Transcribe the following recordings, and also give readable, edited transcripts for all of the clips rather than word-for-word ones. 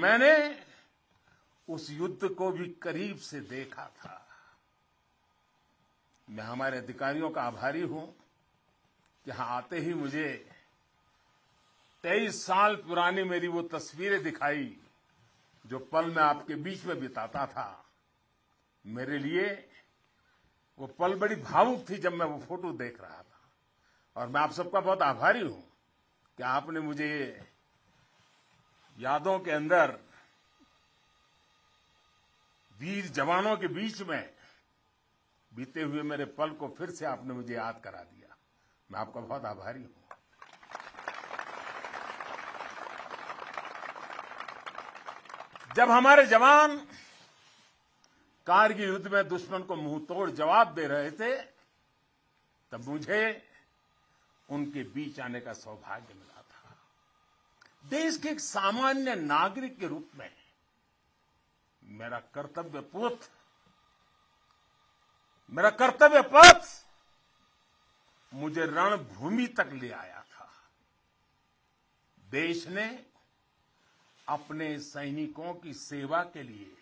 मैंने उस युद्ध को भी करीब से देखा था। मैं हमारे अधिकारियों का आभारी हूं कि यहां आते ही मुझे 23 साल पुरानी मेरी वो तस्वीरें दिखाई जो पल मैं आपके बीच में बिताता था। मेरे लिए वो पल बड़ी भावुक थी जब मैं वो फोटो देख रहा था, और मैं आप सबका बहुत आभारी हूं कि आपने मुझे यादों के अंदर वीर जवानों के बीच में बीते हुए मेरे पल को फिर से आपने मुझे याद करा दिया। मैं आपका बहुत आभारी हूं। जब हमारे जवान कारगिल युद्ध में दुश्मन को मुंहतोड़ जवाब दे रहे थे, तब मुझे उनके बीच आने का सौभाग्य मिला था। देश के एक सामान्य नागरिक के रूप में मेरा कर्तव्य पथ मुझे रणभूमि तक ले आया था। देश ने अपने सैनिकों की सेवा के लिए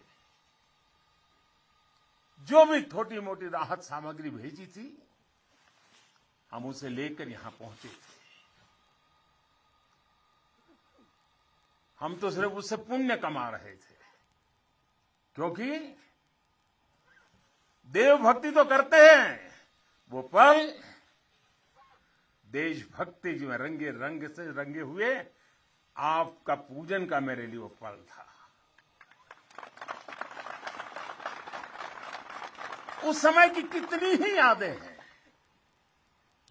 जो भी छोटी मोटी राहत सामग्री भेजी थी, हम उसे लेकर यहां पहुंचे थे। हम तो सिर्फ उससे पुण्य कमा रहे थे, क्योंकि देवभक्ति तो करते हैं, वो पल देशभक्ति जो रंग से रंगे हुए आपका पूजन का मेरे लिए वो पल था। उस समय की कितनी ही यादें हैं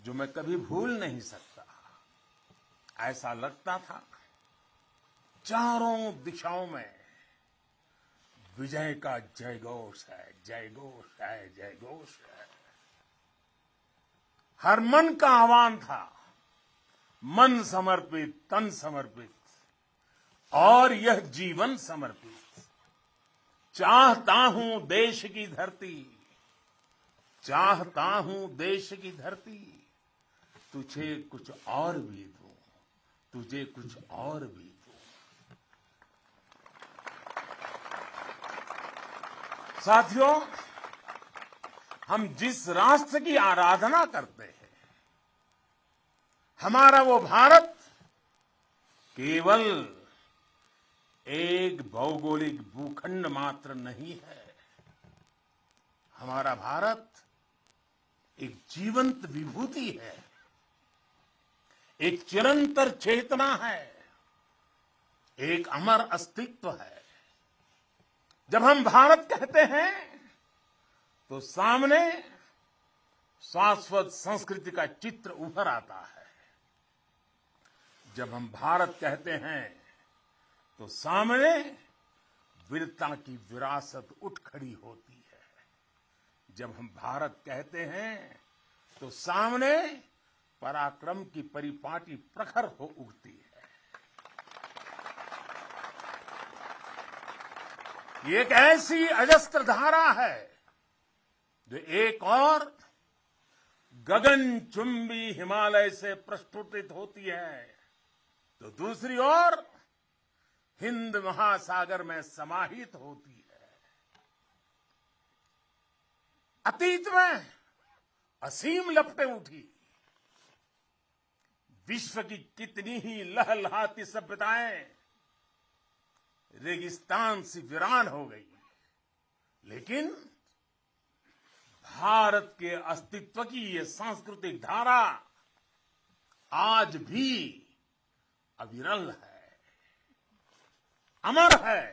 जो मैं कभी भूल नहीं सकता। ऐसा लगता था चारों दिशाओं में विजय का जयघोष है, जयघोष है, जयघोष है। हर मन का आह्वान था, मन समर्पित, तन समर्पित और यह जीवन समर्पित। चाहता हूं देश की धरती, चाहता हूं देश की धरती, तुझे कुछ और भी दूं, तुझे कुछ और भी दूं। साथियों, हम जिस राष्ट्र की आराधना करते हैं, हमारा वो भारत केवल एक भौगोलिक भूखंड मात्र नहीं है। हमारा भारत एक जीवंत विभूति है, एक चिरंतर चेतना है, एक अमर अस्तित्व है। जब हम भारत कहते हैं तो सामने शाश्वत संस्कृति का चित्र उभर आता है। जब हम भारत कहते हैं तो सामने वीरता की विरासत उठ खड़ी होती है। जब हम भारत कहते हैं तो सामने पराक्रम की परिपाटी प्रखर हो उठती है। ये एक ऐसी अजस्त्र धारा है जो एक और गगनचुंबी हिमालय से प्रस्फुटित होती है, तो दूसरी ओर हिंद महासागर में समाहित होती है। अतीत में असीम लपटें उठी, विश्व की कितनी ही लहलहाती सभ्यताएं रेगिस्तान सी वीरान हो गई, लेकिन भारत के अस्तित्व की ये सांस्कृतिक धारा आज भी अविरल है, अमर है।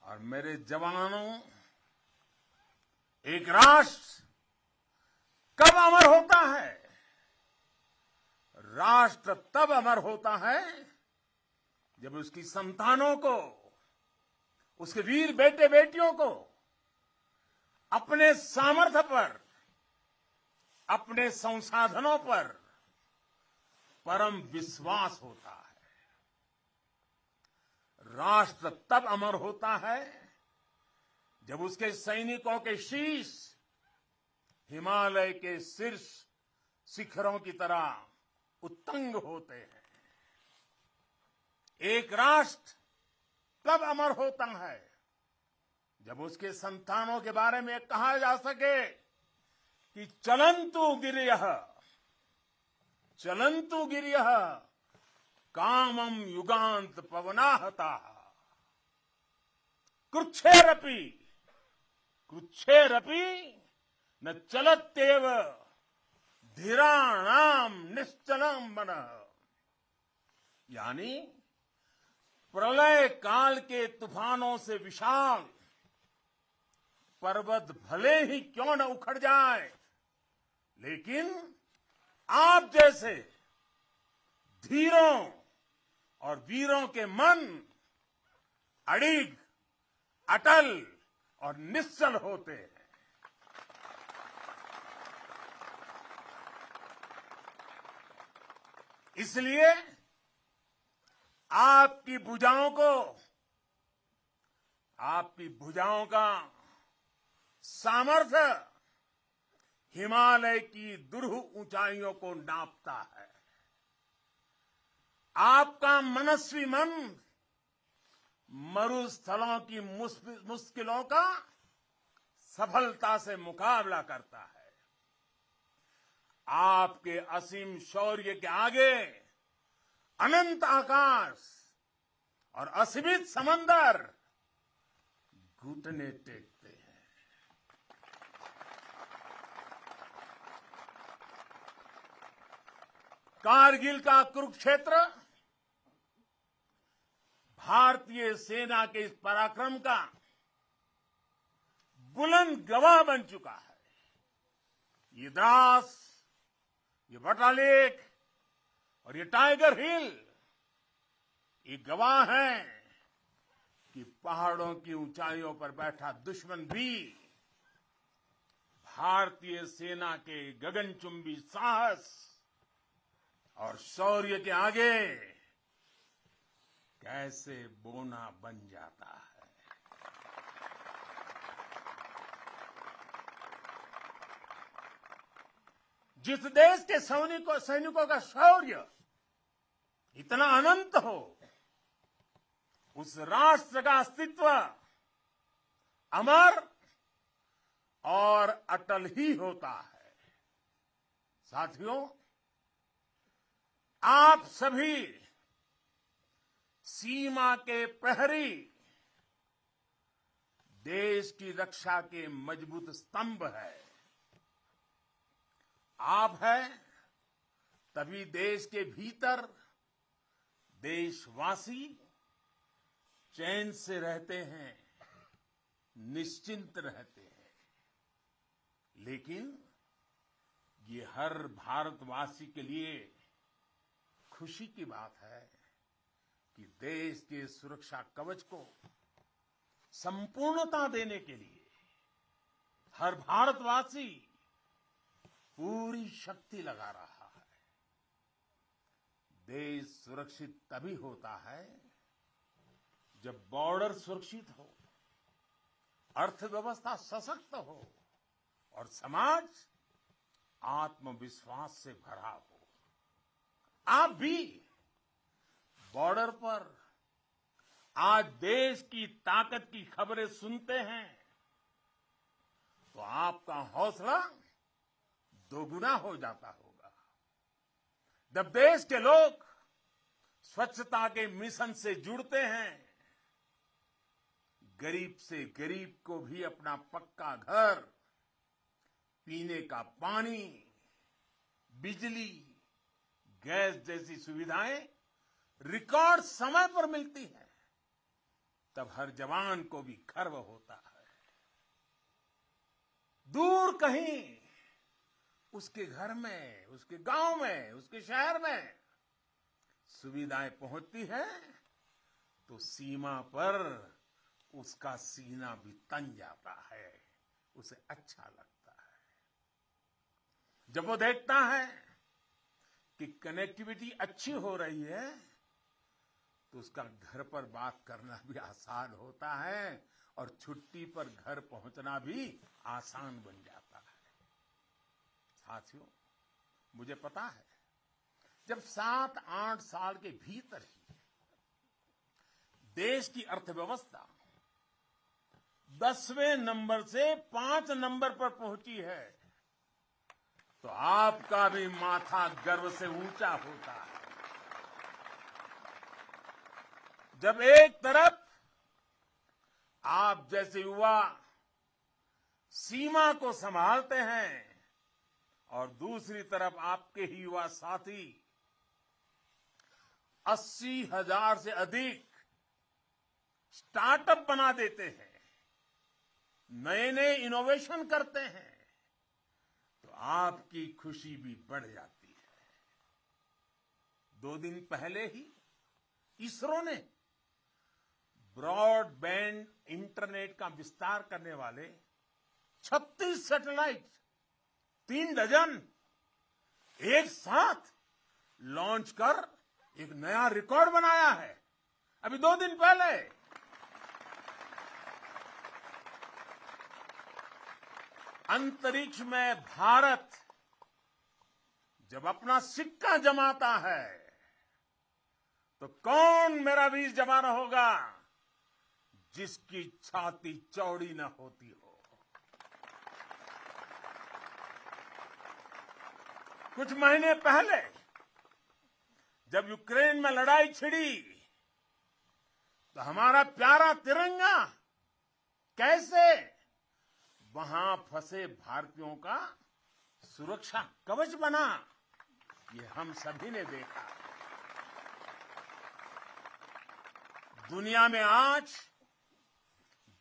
और मेरे जवानों, एक राष्ट्र कब अमर होता है? राष्ट्र तब अमर होता है जब उसकी संतानों को, उसके वीर बेटे बेटियों को अपने सामर्थ्य पर, अपने संसाधनों पर परम विश्वास होता है। राष्ट्र तब अमर होता है जब उसके सैनिकों के शीश हिमालय के शीर्ष शिखरों की तरह उत्तुंग होते हैं। एक राष्ट्र कब अमर होता है? जब उसके संतानों के बारे में कहा जा सके कि चलन्तु गिरियः कामम युगांत पवनाहता कृच्छेरपि न चलत्येव धीराणाम निश्चलम मनः। यानी प्रलय काल के तूफानों से विशाल पर्वत भले ही क्यों न उखड़ जाए, लेकिन आप जैसे धीरों और वीरों के मन अड़िग, अटल और निश्चल होते हैं। इसलिए आपकी भुजाओं का सामर्थ्य हिमालय की दुरूह ऊंचाइयों को नापता है। आपका मनस्वी मन मरुस्थलों की मुश्किलों का सफलता से मुकाबला करता है। आपके असीम शौर्य के आगे अनंत आकाश और असीमित समंदर घुटने टेकते हैं। कारगिल का कुरुक्षेत्र भारतीय सेना के इस पराक्रम का बुलंद गवाह बन चुका है। ये द्रास, ये बटालेक और ये टाइगर हिल ये गवाह हैं कि पहाड़ों की ऊंचाइयों पर बैठा दुश्मन भी भारतीय सेना के गगनचुंबी साहस और शौर्य के आगे कैसे बोना बन जाता है। जिस देश के सैनिकों का शौर्य इतना अनंत हो, उस राष्ट्र का अस्तित्व अमर और अटल ही होता है। साथियों, आप सभी सीमा के प्रहरी, देश की रक्षा के मजबूत स्तंभ है। आप हैं, तभी देश के भीतर देशवासी चैन से रहते हैं, निश्चिंत रहते हैं। लेकिन ये हर भारतवासी के लिए खुशी की बात है कि देश के सुरक्षा कवच को संपूर्णता देने के लिए हर भारतवासी पूरी शक्ति लगा रहा है। देश सुरक्षित तभी होता है जब बॉर्डर सुरक्षित हो, अर्थव्यवस्था सशक्त हो और समाज आत्मविश्वास से भरा हो। आप भी बॉर्डर पर आज देश की ताकत की खबरें सुनते हैं तो आपका हौसला दोगुना हो जाता होगा। जब देश के लोग स्वच्छता के मिशन से जुड़ते हैं, गरीब से गरीब को भी अपना पक्का घर, पीने का पानी, बिजली, गैस जैसी सुविधाएं रिकॉर्ड समय पर मिलती हैं, तब हर जवान को भी गर्व होता है। दूर कहीं उसके घर में, उसके गांव में, उसके शहर में सुविधाएं पहुंचती हैं तो सीमा पर उसका सीना भी तन जाता है, उसे अच्छा लगता है। जब वो देखता है कि कनेक्टिविटी अच्छी हो रही है तो उसका घर पर बात करना भी आसान होता है और छुट्टी पर घर पहुंचना भी आसान बन जाता है। साथियों, मुझे पता है जब 7-8 साल के भीतर ही देश की अर्थव्यवस्था 10वें नंबर से 5 नंबर पर पहुंची है, तो आपका भी माथा गर्व से ऊंचा होता है। जब एक तरफ आप जैसे युवा सीमा को संभालते हैं और दूसरी तरफ आपके ही युवा साथी 80,000 से अधिक स्टार्टअप बना देते हैं, नए नए इनोवेशन करते हैं, तो आपकी खुशी भी बढ़ जाती है। 2 दिन पहले ही इसरो ने ब्रॉडबैंड इंटरनेट का विस्तार करने वाले 36 सैटेलाइट 3 डजन एक साथ लॉन्च कर एक नया रिकॉर्ड बनाया है। अभी 2 दिन पहले अंतरिक्ष में भारत जब अपना सिक्का जमाता है तो कौन मेरा वीर जवान होगा जिसकी छाती चौड़ी न होती हो। कुछ महीने पहले जब यूक्रेन में लड़ाई छिड़ी तो हमारा प्यारा तिरंगा कैसे वहां फंसे भारतीयों का सुरक्षा कवच बना, ये हम सभी ने देखा। दुनिया में आज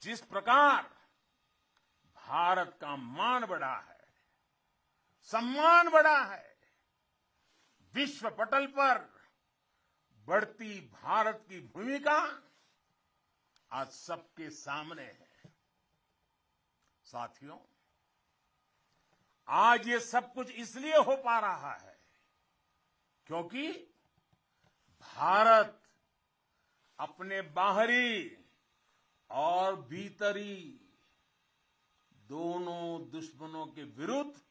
जिस प्रकार भारत का मान बढ़ा है, सम्मान बढ़ा है, विश्व पटल पर बढ़ती भारत की भूमिका आज सबके सामने है। साथियों, आज ये सब कुछ इसलिए हो पा रहा है क्योंकि भारत अपने बाहरी और भीतरी दोनों दुश्मनों के विरुद्ध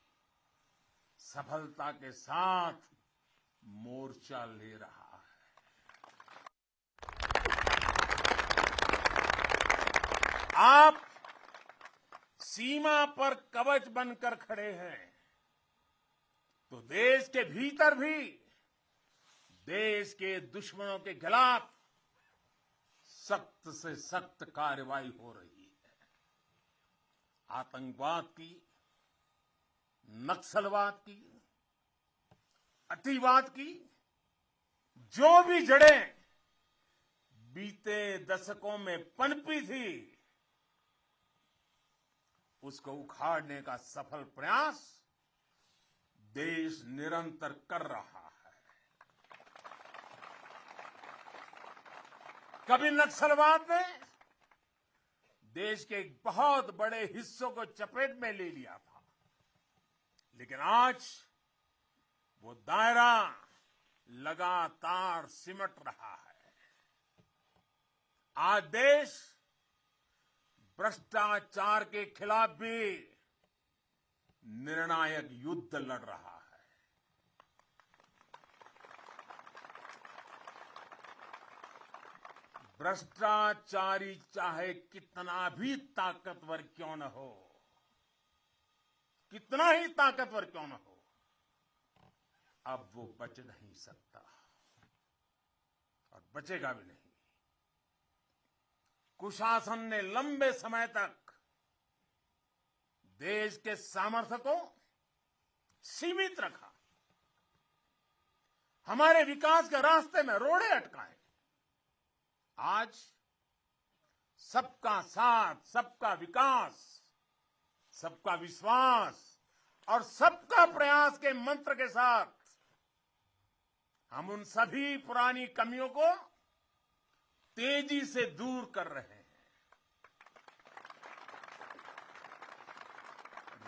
सफलता के साथ मोर्चा ले रहा है। आप सीमा पर कवच बनकर खड़े हैं तो देश के भीतर भी देश के दुश्मनों के खिलाफ सख्त से सख्त कार्रवाई हो रही है। आतंकवाद की, नक्सलवाद की, अतिवाद की जो भी जड़ें बीते दशकों में पनपी थी, उसको उखाड़ने का सफल प्रयास देश निरंतर कर रहा है। कभी नक्सलवाद ने देश के एक बहुत बड़े हिस्सों को चपेट में ले लिया था, लेकिन आज वो दायरा लगातार सिमट रहा है। आज देश भ्रष्टाचार के खिलाफ भी निर्णायक युद्ध लड़ रहा है। भ्रष्टाचारी चाहे कितना भी ताकतवर क्यों न हो, कितना ही ताकतवर क्यों न हो, अब वो बच नहीं सकता और बचेगा भी नहीं। कुशासन ने लंबे समय तक देश के सामर्थ्य को सीमित रखा, हमारे विकास के रास्ते में रोड़े अटकाए। आज सबका साथ, सबका विकास, सबका विश्वास और सबका प्रयास के मंत्र के साथ हम उन सभी पुरानी कमियों को तेजी से दूर कर रहे हैं।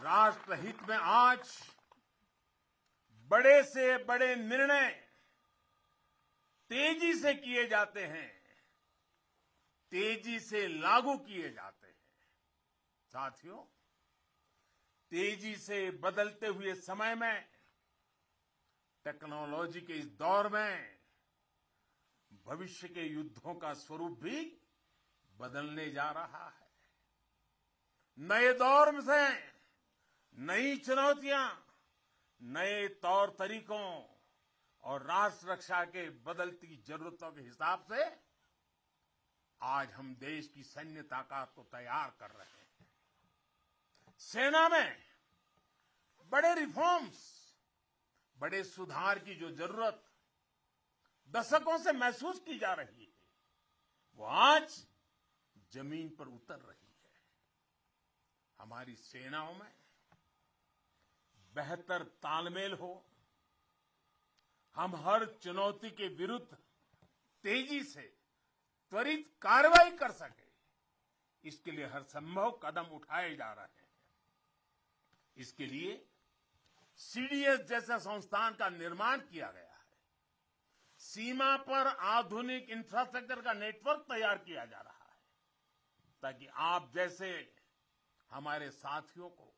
राष्ट्रहित में आज बड़े से बड़े निर्णय तेजी से किए जाते हैं, तेजी से लागू किए जाते हैं। साथियों, तेजी से बदलते हुए समय में, टेक्नोलॉजी के इस दौर में भविष्य के युद्धों का स्वरूप भी बदलने जा रहा है। नए दौर से नई चुनौतियां, नए तौर तरीकों और राष्ट्र रक्षा के बदलती जरूरतों के हिसाब से आज हम देश की सैन्य ताकत को तैयार कर रहे हैं। सेना में बड़े रिफॉर्म्स, बड़े सुधार की जो जरूरत दशकों से महसूस की जा रही है, वो आज जमीन पर उतर रही है। हमारी सेनाओं में बेहतर तालमेल हो, हम हर चुनौती के विरुद्ध तेजी से त्वरित कार्रवाई कर सके, इसके लिए हर संभव कदम उठाए जा रहे हैं। इसके लिए सीडीएस जैसा संस्थान का निर्माण किया गया है। सीमा पर आधुनिक इंफ्रास्ट्रक्चर का नेटवर्क तैयार किया जा रहा है, ताकि आप जैसे हमारे साथियों को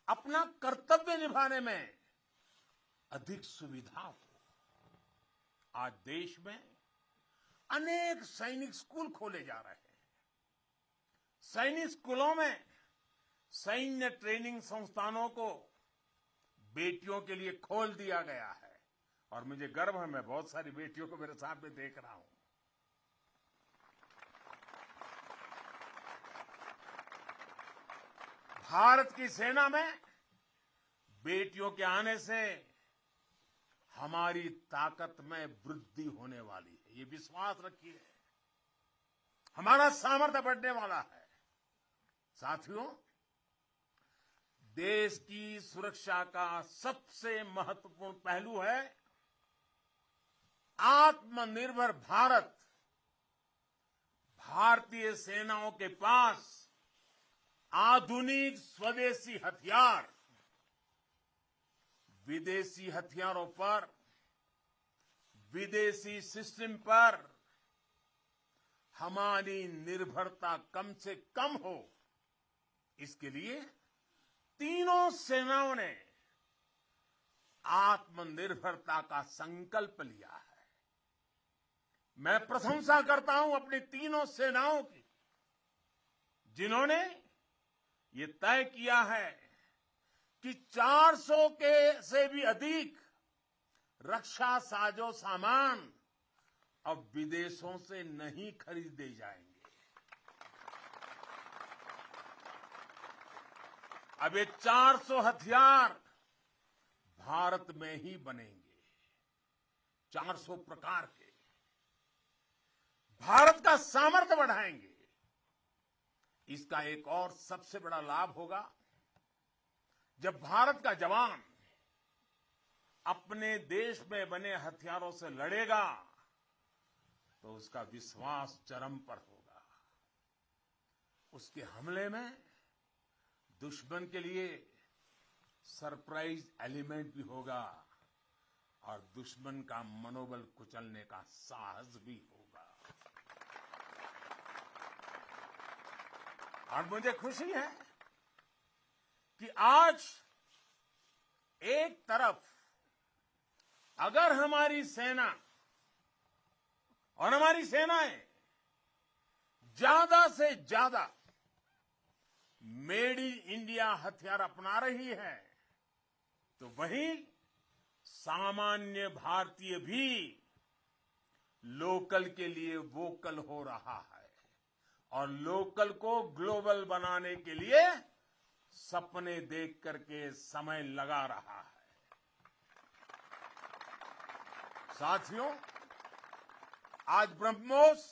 अपना कर्तव्य निभाने में अधिक सुविधा हो। आज देश में अनेक सैनिक स्कूल खोले जा रहे हैं। सैनिक स्कूलों में सैन्य ट्रेनिंग संस्थानों को बेटियों के लिए खोल दिया गया है और मुझे गर्व है, मैं बहुत सारी बेटियों को मेरे साथ में देख रहा हूं। भारत की सेना में बेटियों के आने से हमारी ताकत में वृद्धि होने वाली है, ये विश्वास रखिए। हमारा सामर्थ्य बढ़ने वाला है। साथियों, देश की सुरक्षा का सबसे महत्वपूर्ण पहलू है आत्मनिर्भर भारत। भारतीय सेनाओं के पास आधुनिक स्वदेशी हथियार, विदेशी हथियारों पर, विदेशी सिस्टम पर हमारी निर्भरता कम से कम हो, इसके लिए तीनों सेनाओं ने आत्मनिर्भरता का संकल्प लिया है। मैं प्रशंसा करता हूं अपनी तीनों सेनाओं की, जिन्होंने ये तय किया है कि 400 के से भी अधिक रक्षा साजो सामान अब विदेशों से नहीं खरीदे जाएंगे। अब ये 400 हथियार भारत में ही बनेंगे। 400 प्रकार के भारत का सामर्थ्य बढ़ाएंगे। इसका एक और सबसे बड़ा लाभ होगा, जब भारत का जवान अपने देश में बने हथियारों से लड़ेगा तो उसका विश्वास चरम पर होगा। उसके हमले में दुश्मन के लिए सरप्राइज एलिमेंट भी होगा और दुश्मन का मनोबल कुचलने का साहस भी होगा। और मुझे खुशी है कि आज एक तरफ अगर हमारी सेना और हमारी सेनाएं ज्यादा से ज्यादा मेड इन इंडिया हथियार अपना रही है, तो वहीं सामान्य भारतीय भी लोकल के लिए वोकल हो रहा है और लोकल को ग्लोबल बनाने के लिए सपने देख करके समय लगा रहा है। साथियों, आज ब्रह्मोस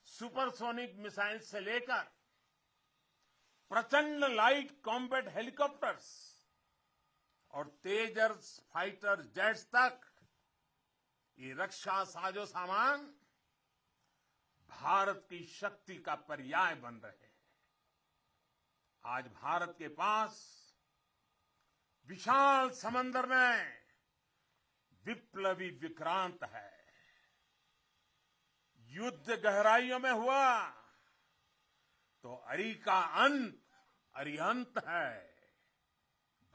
सुपरसोनिक मिसाइल से लेकर प्रचंड लाइट कॉम्बैट हेलीकॉप्टर्स और तेजस फाइटर जेट्स तक ये रक्षा साजो सामान भारत की शक्ति का पर्याय बन रहे हैं। आज भारत के पास विशाल समंदर में विप्लवी विक्रांत है। युद्ध गहराइयों में हुआ तो अरी का अंत अरिहंत है।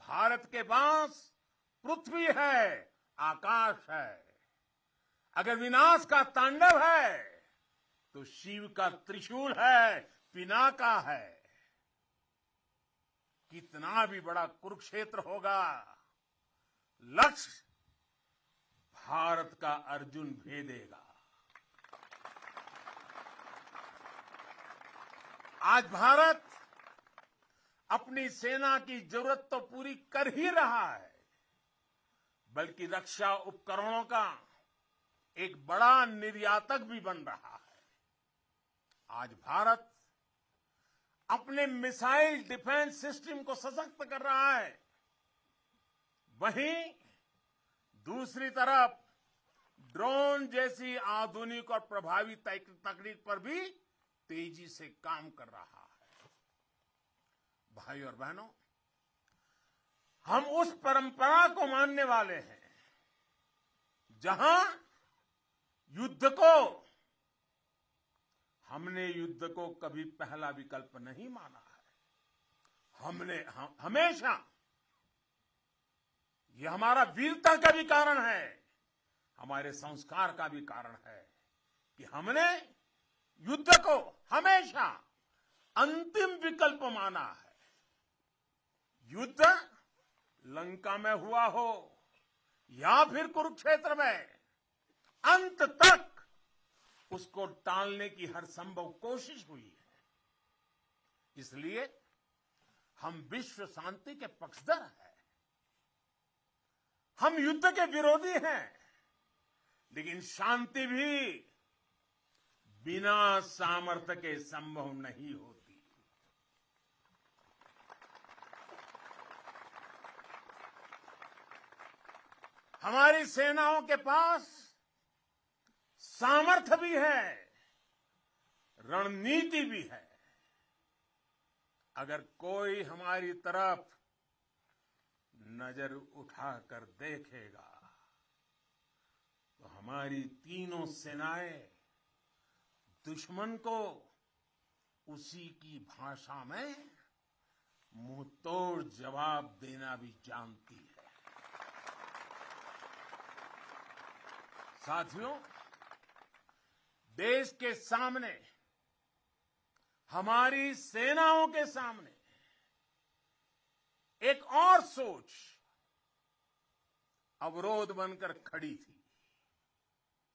भारत के पास पृथ्वी है, आकाश है। अगर विनाश का तांडव है तो शिव का त्रिशूल है, पिनाका है। कितना भी बड़ा कुरुक्षेत्र होगा, लक्ष्य भारत का अर्जुन भेदेगा। आज भारत अपनी सेना की जरूरत तो पूरी कर ही रहा है, बल्कि रक्षा उपकरणों का एक बड़ा निर्यातक भी बन रहा है। आज भारत अपने मिसाइल डिफेंस सिस्टम को सशक्त कर रहा है, वहीं दूसरी तरफ ड्रोन जैसी आधुनिक और प्रभावी तकनीक पर भी तेजी से काम कर रहा है। भाई और बहनों, हम उस परंपरा को मानने वाले हैं जहां हमने युद्ध को कभी पहला विकल्प नहीं माना है। हमने हमेशा, यह हमारा वीरता का भी कारण है, हमारे संस्कार का भी कारण है कि हमने युद्ध को हमेशा अंतिम विकल्प माना है। युद्ध लंका में हुआ हो या फिर कुरुक्षेत्र में, अंत तक उसको टालने की हर संभव कोशिश हुई है। इसलिए हम विश्व शांति के पक्षधर हैं। हम युद्ध के विरोधी हैं, लेकिन शांति भी बिना सामर्थ्य के संभव नहीं होती। हमारी सेनाओं के पास सामर्थ्य भी है, रणनीति भी है। अगर कोई हमारी तरफ नजर उठाकर देखेगा तो हमारी तीनों सेनाएं दुश्मन को उसी की भाषा में मुंहतोड़ जवाब देना भी जानती है। साथियों, देश के सामने, हमारी सेनाओं के सामने एक और सोच अवरोध बनकर खड़ी थी।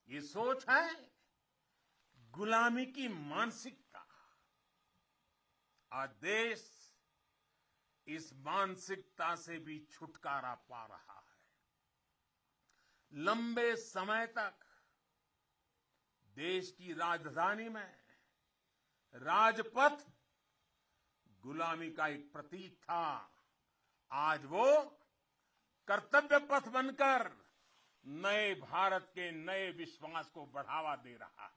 ये सोच है गुलामी की मानसिकता। आज देश इस मानसिकता से भी छुटकारा पा रहा है। लंबे समय तक देश की राजधानी में राजपथ गुलामी का एक प्रतीक था। आज वो कर्तव्य पथ बनकर नए भारत के नए विश्वास को बढ़ावा दे रहा है।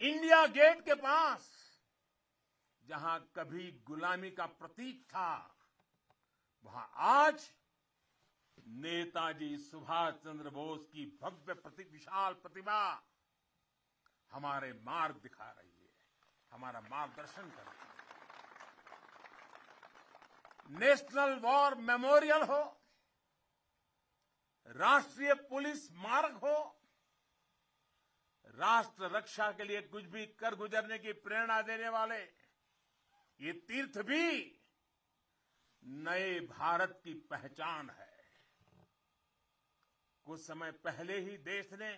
इंडिया गेट के पास जहां कभी गुलामी का प्रतीक था, वहां आज नेताजी सुभाष चंद्र बोस की भव्य विशाल प्रतिमा हमारे मार्ग दिखा रही है, हमारा मार्गदर्शन कर रही है। नेशनल वॉर मेमोरियल हो, राष्ट्रीय पुलिस स्मारक हो, राष्ट्र रक्षा के लिए कुछ भी कर गुजरने की प्रेरणा देने वाले ये तीर्थ भी नए भारत की पहचान है। कुछ समय पहले ही देश ने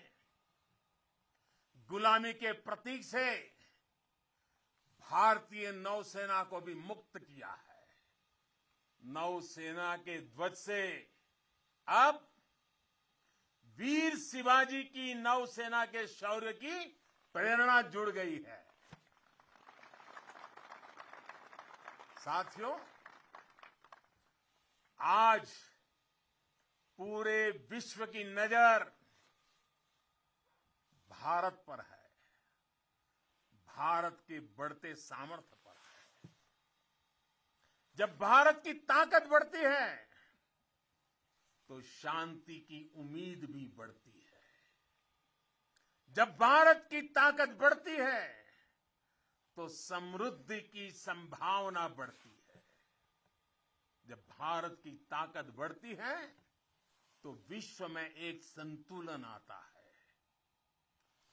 गुलामी के प्रतीक से भारतीय नौसेना को भी मुक्त किया है। नौसेना के ध्वज से अब वीर शिवाजी की नौसेना के शौर्य की प्रेरणा जुड़ गई है। साथियों, आज पूरे विश्व की नजर भारत पर है, भारत के बढ़ते सामर्थ्य पर है। जब भारत की ताकत बढ़ती है तो शांति की उम्मीद भी बढ़ती है। जब भारत की ताकत बढ़ती है तो समृद्धि की संभावना बढ़ती है। जब भारत की ताकत बढ़ती है तो विश्व में एक संतुलन आता है।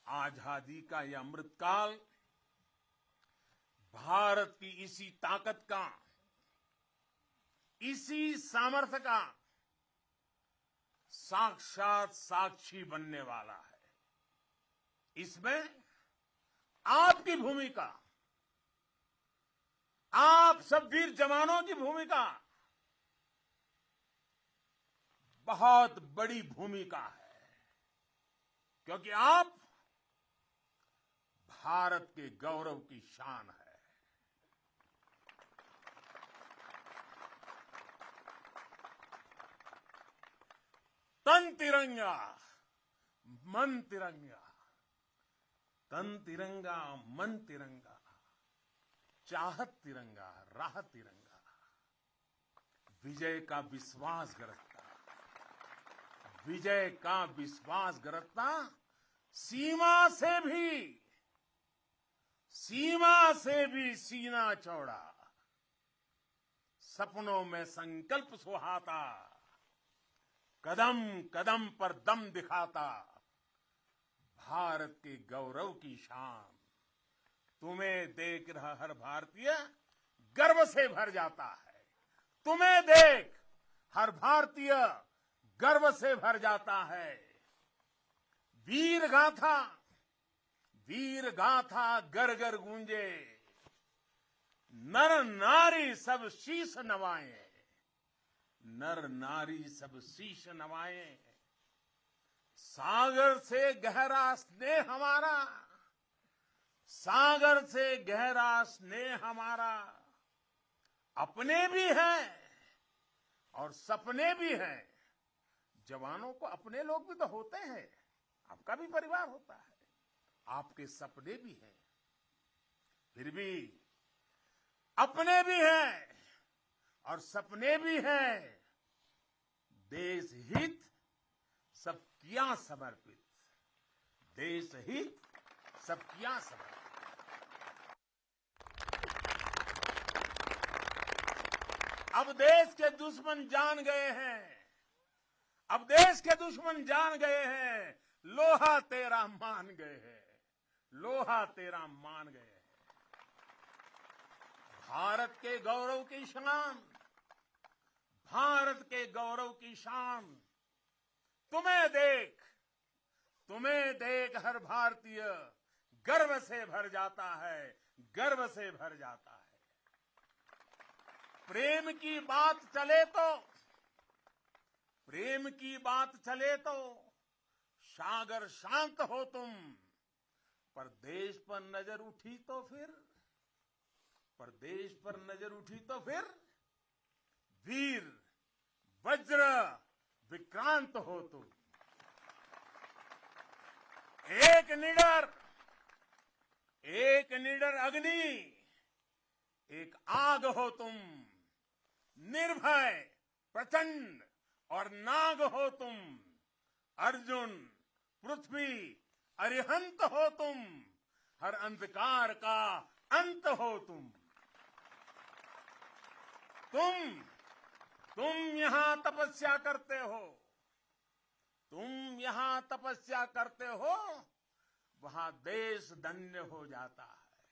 आजादी का यह अमृतकाल भारत की इसी ताकत का, इसी सामर्थ्य का साक्षात साक्षी बनने वाला है। इसमें आपकी भूमिका, आप सब वीर जवानों की भूमिका बहुत बड़ी भूमिका है, क्योंकि आप भारत के गौरव की शान है। तन तिरंगा मन तिरंगा, तन तिरंगा मन तिरंगा, चाहत तिरंगा राह तिरंगा, विजय का विश्वास गरजता, विजय का विश्वास गरजता, सीमा से भी सीना चौड़ा, सपनों में संकल्प सुहाता, कदम कदम पर दम दिखाता, भारत के गौरव की शान। तुम्हें देख रहा हर भारतीय गर्व से भर जाता है। तुम्हें देख हर भारतीय गर्व से भर जाता है। वीर गाथा घर घर गूंजे, नर नारी सब शीश नवाए, नर नारी सब शीश नवाए। सागर से गहरा स्नेह हमारा, सागर से गहरा स्नेह हमारा, अपने भी हैं और सपने भी हैं। जवानों को अपने लोग भी तो होते हैं, आपका भी परिवार होता है, आपके सपने भी हैं, फिर भी अपने भी हैं और सपने भी हैं। देश हित सब किया समर्पित, देश हित सब किया समर्पित। अब देश के दुश्मन जान गए हैं, अब देश के दुश्मन जान गए हैं, लोहा तेरा मान गए हैं, लोहा तेरा मान गए हैं। भारत के गौरव की शान, भारत के गौरव की शान। तुम्हें देख हर भारतीय गर्व से भर जाता है, गर्व से भर जाता है। प्रेम की बात चले तो सागर शांत हो तुम, पर देश पर नजर उठी तो फिर वीर वज्र विक्रांत हो तुम। एक निडर अग्नि, एक आग हो तुम, निर्भय प्रचंड और नाग हो तुम। अर्जुन पृथ्वी अरिहंत हो तुम, हर अंधकार का अंत हो तुम। तुम यहां तपस्या करते हो, वहां देश धन्य हो जाता है,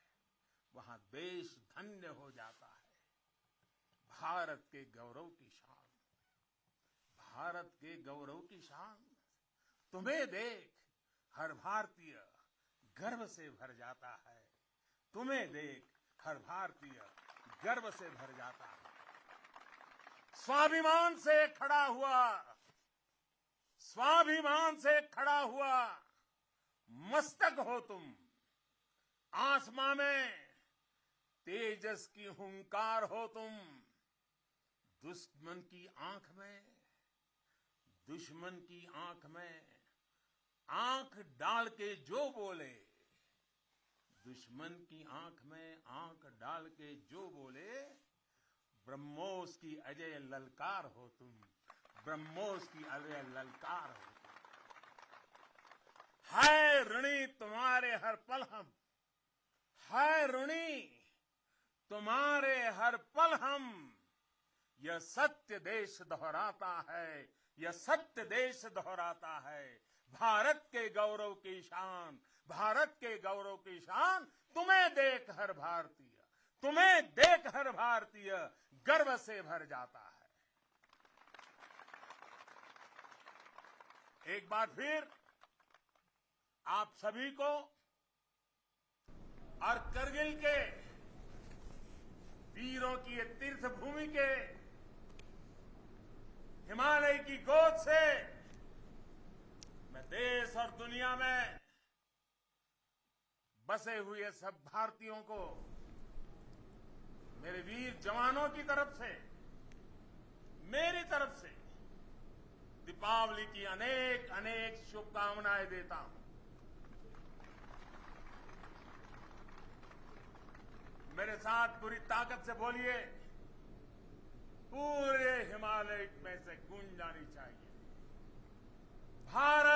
वहां देश धन्य हो जाता है। भारत के गौरव की शान, भारत के गौरव की शान। तुम्हें देख हर भारतीय गर्व से भर जाता है, तुम्हें देख हर भारतीय गर्व से भर जाता है। स्वाभिमान से खड़ा हुआ मस्तक हो तुम। आसमां में तेजस की हुंकार हो तुम। दुश्मन की आंख में आंख डाल के जो बोले, दुश्मन की आंख में आंख डाल के जो बोले, ब्रह्मोस की अजय ललकार हो तुम, ब्रह्मोस की अजय ललकार हो तुम। है ऋणी तुम्हारे हर पल हम, है ऋणी तुम्हारे हर पल हम। यह सत्य देश दोहराता है, यह सत्य देश दोहराता है। भारत के गौरव की शान, भारत के गौरव की शान, तुम्हें देख हर भारतीय, तुम्हें देख हर भारतीय गर्व से भर जाता है। एक बार फिर आप सभी को और करगिल के वीरों की ये तीर्थ भूमि के हिमालय की गोद से मैं देश और दुनिया में बसे हुए सब भारतीयों को मेरे वीर जवानों की तरफ से, मेरी तरफ से दीपावली की अनेक अनेक शुभकामनाएं देता हूं। मेरे साथ पूरी ताकत से बोलिए, पूरे हिमालय में से गूंज जानी चाहिए, भारत